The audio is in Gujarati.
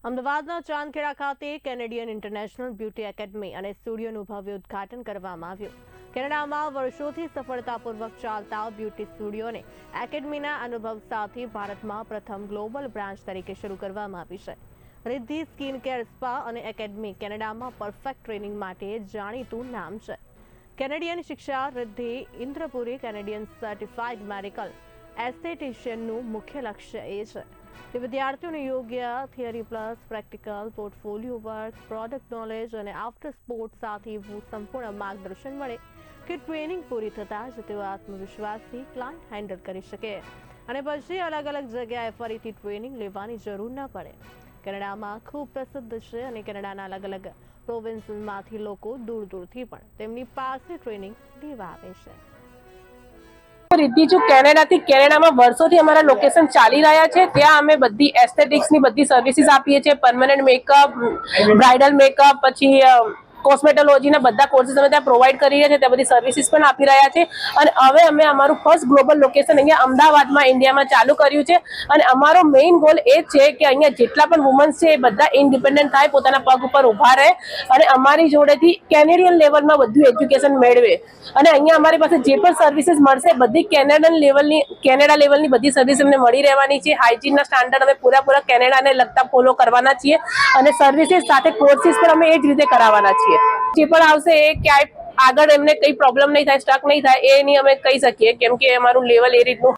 અમદાવાદના ચાંદખેડા ખાતે કેનેડિયન ઇન્ટરનેશનલ બ્યુટી એકેડમી અને સ્ટુડિયોનું ભવ્ય ઉદ્ઘાટન કરવામાં આવ્યું. કેનેડામાં વર્ષોથી સફળતાપૂર્વક ચાલતા બ્યુટી સ્ટુડિયોને એકેડમીના અનુભવ સાથે ભારતમાં પ્રથમ ગ્લોબલ બ્રાન્ચ તરીકે શરૂ કરવામાં આવી છે. રિદ્ધિ સ્કિન કેર સ્પા અને એકેડમી કેનેડામાં પરફેક્ટ ટ્રેનિંગ માટે જાણીતું નામ છે. કેનેડિયન શિક્ષા Riddhi Indrapuri Canadian certified medical એસ્થેટિશિયનનું મુખ્ય લક્ષ્ય એ છે કે વિદ્યાર્થીઓને યોગ્ય theory plus practical portfolio work product knowledge અને આફ્ટર સ્પોર્ટ સાથે સંપૂર્ણ માર્ગદર્શન મળે કે ટ્રેનિંગ પૂરી થતાં જ તેઓ આત્મવિશ્વાસથી ક્લાયન્ટ હેન્ડલ કરી શકે અને પછી અલગ અલગ જગ્યાએ ફરીથી ટ્રેનિંગ લેવાની જરૂર ન પડે. કેનેડામાં ખૂબ પ્રસિદ્ધ છે અને કેનેડાના અલગ અલગ પ્રોવિન્સમાંથી લોકો દૂર દૂરથી પણ તેમની પાસે ટ્રેનિંગ લેવા આવે છે. રિદ્ધિ જો કેનેડામાં વર્ષોથી અમારા લોકેશન ચાલી રહ્યા છે. ત્યાં અમે બધી એસ્થેટિક્સની બધી સર્વિસીસ આપીએ છીએ. પરમનન્ટ મેકઅપ, બ્રાઇડલ મેકઅપ, પછી કોસ્મેટોલોજીના બધા કોર્સીસ અમે ત્યાં પ્રોવાઈડ કરી રહ્યા છીએ. ત્યાં બધી સર્વિસીસ પણ આપી રહ્યા છે. અને હવે અમે અમારું ફર્સ્ટ ગ્લોબલ લોકેશન અહીંયા અમદાવાદમાં ઇન્ડિયામાં ચાલુ કર્યું છે. અને અમારો મેઇન ગોલ એ છે કે અહીંયા જેટલા પણ વુમન્સ છે એ બધા ઇન્ડિપેન્ડન્ટ થાય, પોતાના પગ ઉપર ઊભા રહે અને અમારી જોડેથી કેનેડિયન લેવલમાં બધું એજ્યુકેશન મેળવે. અને અહીંયા અમારી પાસે જે પણ સર્વિસીસ મળશે બધી કેનેડા લેવલની બધી સર્વિસ અમને મળી રહેવાની છે. હાઇજીનના સ્ટાન્ડર્ડ અમે પૂરા કેનેડાને લગતા ફોલો કરવાના છીએ અને સર્વિસીસ સાથે કોર્સીસ પણ અમે એ જ રીતે કરાવવાના છીએ. જે પણ આવશે એ ક્યાંય આગળ એમને કઈ પ્રોબ્લેમ નહીં થાય, સ્ટક નહીં થાય એની અમે કહી શકીએ, કેમ કે અમારું લેવલ એ રીતનું